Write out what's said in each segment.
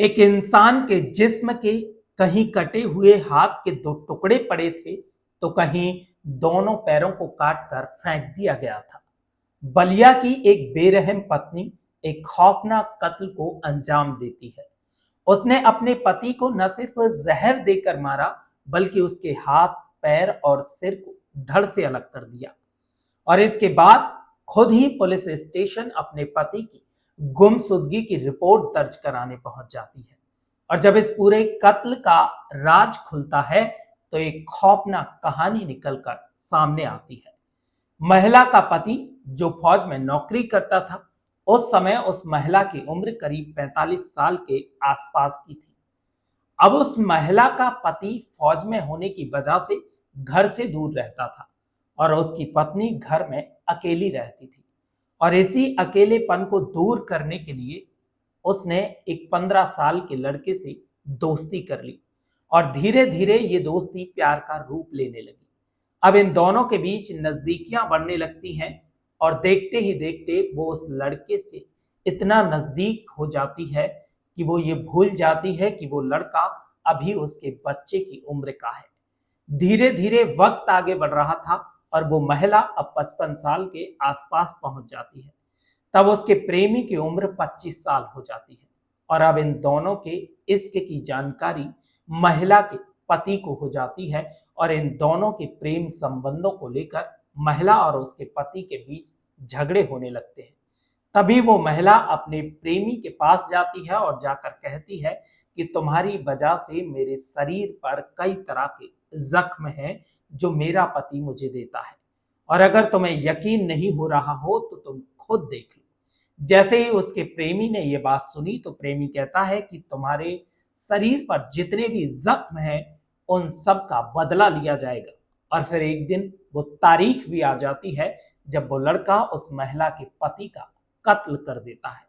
एक इंसान के जिस्म के कहीं कटे हुए हाथ के दो टुकड़े पड़े थे, तो कहीं दोनों पैरों को काटकर फेंक दिया गया था। बलिया की एक बेरहम पत्नी एक खौफनाक कत्ल को अंजाम देती है। उसने अपने पति को न सिर्फ जहर देकर मारा, बल्कि उसके हाथ, पैर और सिर को धड़ से अलग कर दिया। और इसके बाद खुद ही पुलिस स्टेशन अपने पति की गुमशुदगी की रिपोर्ट दर्ज कराने पहुंच जाती है। और जब इस पूरे कत्ल का राज खुलता है, तो एक खौफनाक कहानी निकलकर सामने आती है। महिला का पति, जो फौज में नौकरी करता था, उस समय उस महिला की उम्र करीब 45 साल के आसपास की थी। अब उस महिला का पति फौज में होने की वजह से घर से दूर रहता था और उसकी पत्नी घर में अकेली रहती थी। और इसी अकेलेपन को दूर करने के लिए उसने एक 15 साल के लड़के से दोस्ती कर ली और धीरे धीरे ये दोस्ती प्यार का रूप लेने लगी। अब इन दोनों के बीच नजदीकियां बढ़ने लगती हैं और देखते ही देखते वो उस लड़के से इतना नजदीक हो जाती है कि वो ये भूल जाती है कि वो लड़का अभी उसके बच्चे की उम्र का है। धीरे धीरे वक्त आगे बढ़ रहा था और वो महिला अब 55 साल के आसपास पहुंच जाती है। तब उसके प्रेमी की उम्र 25 साल हो जाती है और अब इन दोनों के इश्क की जानकारी महिला के पति को हो जाती है और इन दोनों के प्रेम संबंधों को लेकर महिला और उसके पति के बीच झगड़े होने लगते हैं। तभी वो महिला अपने प्रेमी के पास जाती है और जाकर कहती है कि तुम्हारी वजह से मेरे शरीर पर कई तरह के जख्म हैं जो मेरा पति मुझे देता है, और अगर तुम्हें यकीन नहीं हो रहा हो तो तुम खुद देख लो। जैसे ही उसके प्रेमी ने यह बात सुनी, तो प्रेमी कहता है कि तुम्हारे शरीर पर जितने भी जख्म हैं उन सब का बदला लिया जाएगा। और फिर एक दिन वो तारीख भी आ जाती है जब वो लड़का उस महिला के पति का कत्ल कर देता है।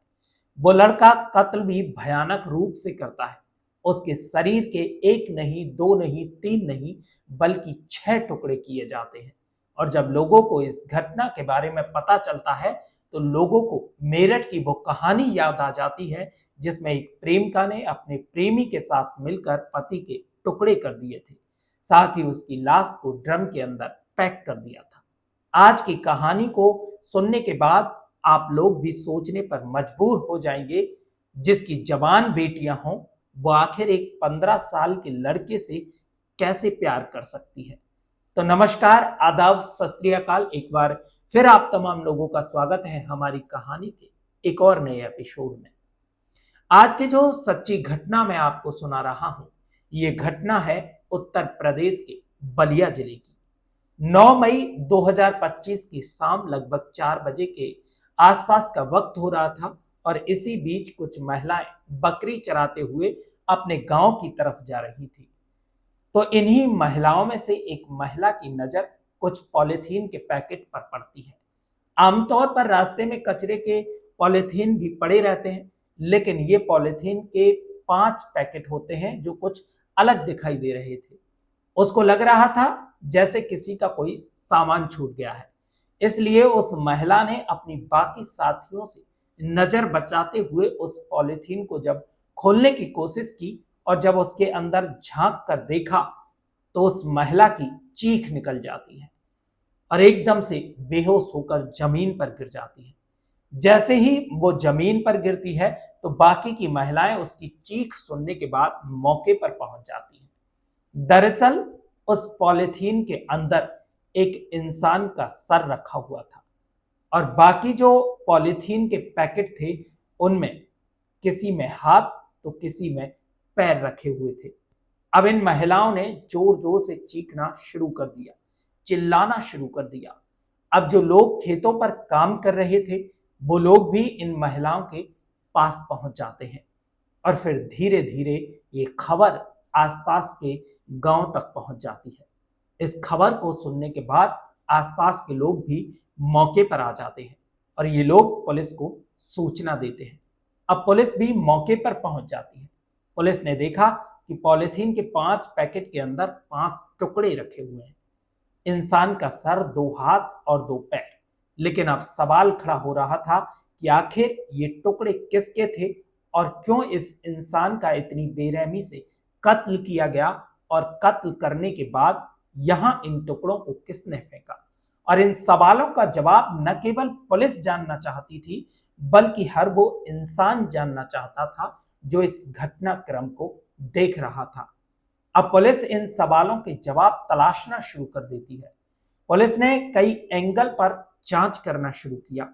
वो लड़का कत्ल भी भयानक रूप से करता है। उसके शरीर के एक नहीं, दो नहीं, तीन नहीं, बल्कि 6 टुकड़े किए जाते हैं। और जब लोगों को इस घटना के बारे में पता चलता है, तो लोगों को मेरठ की वो कहानी याद आ जाती है जिसमें एक प्रेमिका ने अपने प्रेमी के साथ मिलकर पति के टुकड़े कर दिए थे, साथ ही उसकी लाश को ड्रम के अंदर पैक कर दिया था। आज की कहानी को सुनने के बाद आप लोग भी सोचने पर मजबूर हो जाएंगे, जिसकी जवान बेटियां हों वो आखिर एक 15 साल के लड़के से कैसे प्यार कर सकती है। तो नमस्कार, आदाब, सत श्री अकाल। एक बार फिर आप तमाम लोगों का स्वागत है हमारी कहानी के एक और नए एपिसोड में। आज की जो सच्ची घटना मैं आपको सुना रहा हूं, ये घटना है उत्तर प्रदेश के बलिया जिले की। 9 मई 2025 की शाम लगभग 4 बजे के आसपास का वक्त हो रहा था और इसी बीच कुछ महिलाएं बकरी चराते हुए अपने गांव की तरफ जा रही थी। तो इन्हीं महिलाओं में से एक महिला की नजर कुछ पॉलिथीन के पैकेट पर पड़ती है। आमतौर पर रास्ते में कचरे के पॉलिथीन भी पड़े रहते हैं, लेकिन ये पॉलिथीन के 5 पैकेट होते हैं जो कुछ अलग दिखाई दे रहे थे। उसको लग रहा था जैसे किसी का कोई सामान छूट गया है, इसलिए उस महिला ने अपनी बाकी साथियों से नजर बचाते हुए उस पॉलिथीन को जब खोलने की कोशिश की और जब उसके अंदर झांक कर देखा, तो उस महिला की चीख निकल जाती है और एकदम से बेहोश होकर जमीन पर गिर जाती है। जैसे ही वो जमीन पर गिरती है, तो बाकी की महिलाएं उसकी चीख सुनने के बाद मौके पर पहुंच जाती हैं। दरअसल उस पॉलिथीन के अंदर एक इंसान का सर रखा हुआ था और बाकी जो पॉलिथीन के पैकेट थे उनमें किसी में हाथ तो किसी में पैर रखे हुए थे। अब इन महिलाओं ने जोर जोर से चीखना शुरू कर दिया, चिल्लाना शुरू कर दिया। अब जो लोग खेतों पर काम कर रहे थे, वो लोग भी इन महिलाओं के पास पहुंच जाते हैं और फिर धीरे धीरे ये खबर आसपास के गांव तक पहुंच जाती है। इस खबर को सुनने के बाद आसपास के लोग भी मौके पर आ जाते हैं और ये लोग पुलिस को सूचना देते हैं। अब पुलिस भी मौके पर पहुंच जाती है। पुलिस ने देखा कि पॉलिथीन के 5 पैकेट के अंदर 5 टुकड़े रखे हुए हैं, इंसान का सर, 2 हाथ और 2 पैर। लेकिन अब सवाल खड़ा हो रहा था कि आखिर ये टुकड़े किसके थे और क्यों इस इंसान का इतनी बेरहमी से कत्ल किया गया और कत्ल करने के बाद यहां इन टुकड़ों को किसने फेंका। और इन सवालों का जवाब न केवल पुलिस जानना चाहती थी, बल्कि हर वो इंसान जानना चाहता था जो इस घटनाक्रम को देख रहा था। अब पुलिस इन सवालों के जवाब तलाशना शुरू कर देती है। पुलिस ने कई एंगल पर जांच करना शुरू किया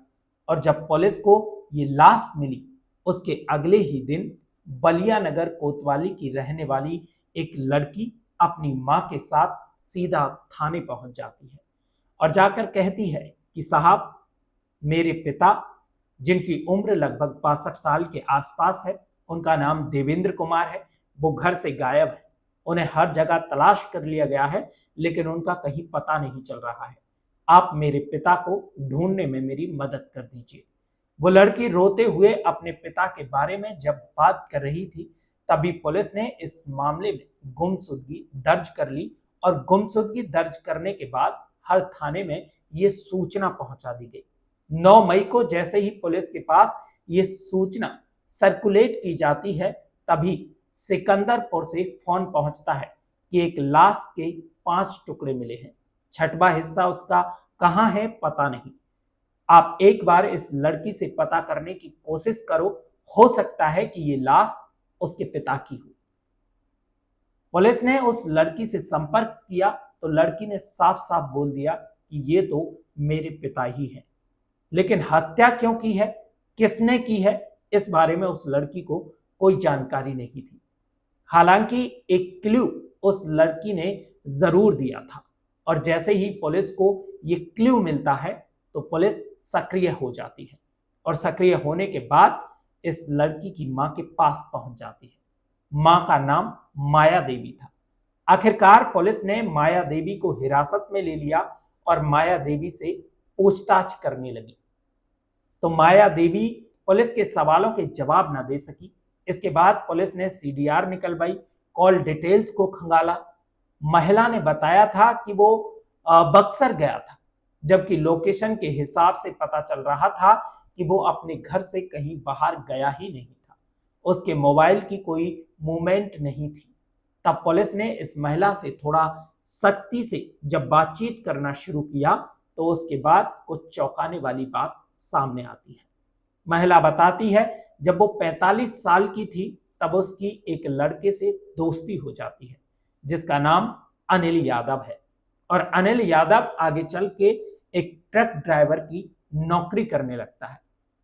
और जब पुलिस को ये लाश मिली, उसके अगले ही दिन बलिया नगर कोतवाली की रहने वाली एक लड़की अपनी मां के साथ सीधा थाने पहुंच जाती है और जाकर कहती है कि साहब, मेरे पिता, जिनकी उम्र लगभग 62 साल के आसपास है, उनका नाम देवेंद्र कुमार है, वो घर से गायब है। उन्हें हर जगह तलाश कर लिया गया है, लेकिन उनका कहीं पता नहीं चल रहा है। आप मेरे पिता को ढूंढने में मेरी मदद कर दीजिए। वो लड़की रोते हुए अपने पिता के बारे में जब बात कर रही थी, तभी पुलिस ने इस मामले में गुमशुदगी दर्ज कर ली और गुमशुदगी दर्ज करने के बाद हर थाने में ये सूचना पहुंचा दी गई। 9 मई को जैसे ही पुलिस के पास ये सूचना सर्कुलेट की जाती है, तभी सिकंदरपुर से फोन पहुंचता है कि एक लाश के 5 टुकड़े मिले हैं। छठवां हिस्सा उसका कहां है पता नहीं। आप एक बार इस लड़की से पता करने की कोशिश करो, हो सकता है कि ये लाश उसके पिता की हो। पुलिस ने उस लड़की से संपर्क किया तो लड़की ने साफ साफ बोल दिया कि ये तो मेरे पिता ही हैं। लेकिन हत्या क्यों की है, किसने की है, इस बारे में उस लड़की को कोई जानकारी नहीं थी। हालांकि एक क्लू उस लड़की ने जरूर दिया था और जैसे ही पुलिस को ये क्लू मिलता है तो पुलिस सक्रिय हो जाती है और सक्रिय होने के बाद इस लड़की की मां के पास पहुंच जाती है। मां का नाम माया देवी था। आखिरकार पुलिस ने माया देवी को हिरासत में ले लिया और माया देवी से पूछताछ करने लगी। तो माया देवी पुलिस के सवालों के जवाब न दे सकी। इसके बाद पुलिस ने सीडीआर निकलवाई, कॉल डिटेल्स को खंगाला। महिला ने बताया था कि वो बक्सर गया था, जबकि लोकेशन के हिसाब से पता चल रहा था कि वो अपने घर से कहीं बाहर गया ही नहीं था। उसके मोबाइल की कोई मूवमेंट नहीं थी। तब पुलिस ने इस महिला से थोड़ा सख्ती से जब बातचीत करना शुरू किया तो उसके बाद कुछ चौंकाने वाली बात सामने आती है। महिला बताती है जब वो 45 साल की थी तब उसकी एक लड़के से दोस्ती हो जाती है जिसका नाम अनिल यादव है और अनिल यादव आगे चल के एक ट्रक ड्राइवर की नौकरी करने लगता है।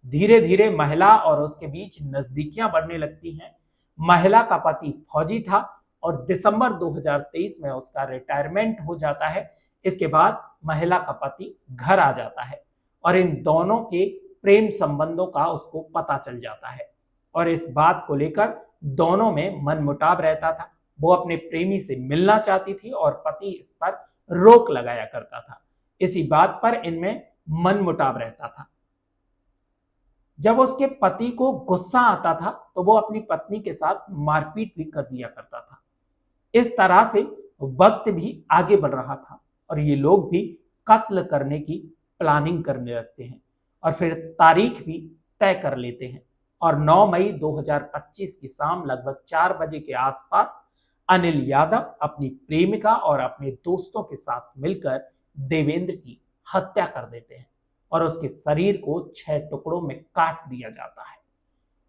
धीरे धीरे महिला और उसके बीच नजदीकियां बढ़ने लगती हैं। महिला का पति फौजी था और दिसंबर 2023 में उसका रिटायरमेंट हो जाता है। इसके बाद महिला का पति घर आ जाता है और इन दोनों के प्रेम संबंधों का उसको पता चल जाता है और इस बात को लेकर दोनों में मनमुटाव रहता था। वो अपने प्रेमी से मिलना चाहती थी और पति इस पर रोक लगाया करता था। इसी बात पर इनमें मनमुटाव रहता था। जब उसके पति को गुस्सा आता था तो वो अपनी पत्नी के साथ मारपीट भी कर दिया करता था। इस तरह से वक्त भी आगे बढ़ रहा था और ये लोग भी कत्ल करने की प्लानिंग करने लगते हैं और फिर तारीख भी तय कर लेते हैं और 9 मई 2025 की शाम लगभग 4 बजे के आसपास अनिल यादव अपनी प्रेमिका और अपने दोस्तों के साथ मिलकर देवेंद्र की हत्या कर देते हैं और उसके शरीर को 6 टुकड़ों में काट दिया जाता है।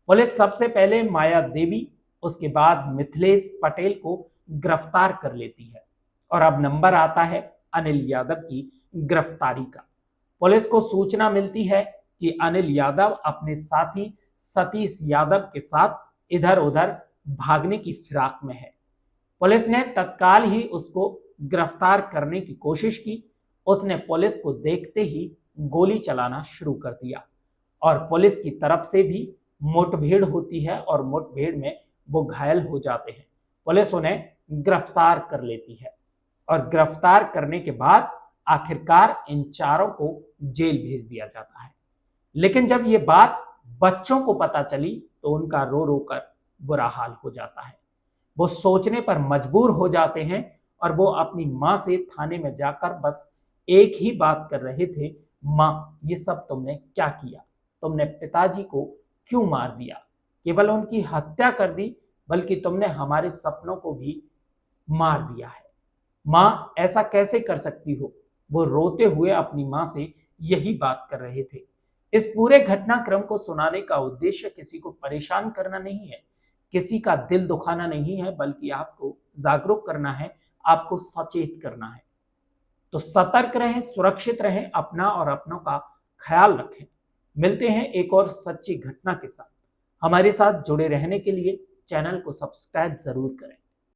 पुलिस सबसे पहले माया देवी, उसके बाद मिथिलेश पटेल को गिरफ्तार कर लेती है और अब नंबर आता है अनिल यादव की गिरफ्तारी का। पुलिस को सूचना मिलती है कि अनिल यादव अपने साथी सतीश यादव के साथ इधर उधर भागने की फिराक में है। पुलिस ने तत्काल ही उसको गिरफ्तार करने की कोशिश की। उसने पुलिस को देखते ही गोली चलाना शुरू कर दिया और पुलिस की तरफ से भी मुठभेड़ होती है और मुठभेड़ में वो घायल हो जाते हैं। पुलिस उन्हें गिरफ्तार कर लेती है और गिरफ्तार करने के बाद आखिरकार इन चारों को जेल भेज दिया जाता है। लेकिन जब ये बात बच्चों को पता चली तो उनका रो रो कर बुरा हाल हो जाता है। वो सोचने पर मजबूर हो जाते हैं और वो अपनी माँ से थाने में जाकर बस एक ही बात कर रहे थे, माँ ये सब तुमने क्या किया, तुमने पिताजी को क्यों मार दिया, केवल उनकी हत्या कर दी, बल्कि तुमने हमारे सपनों को भी मार दिया है। मां, ऐसा कैसे कर सकती हो? वो रोते हुए अपनी मां से यही बात कर रहे थे। इस पूरे घटनाक्रम को सुनाने का उद्देश्य किसी को परेशान करना नहीं है, किसी का दिल दुखाना नहीं है, बल्कि आपको जागरूक करना है, आपको सचेत करना है। तो सतर्क रहें, सुरक्षित रहें, अपना और अपनों का ख्याल रखें। मिलते हैं एक और सच्ची घटना के साथ। हमारे साथ जुड़े रहने के लिए चैनल को सब्सक्राइब जरूर करें।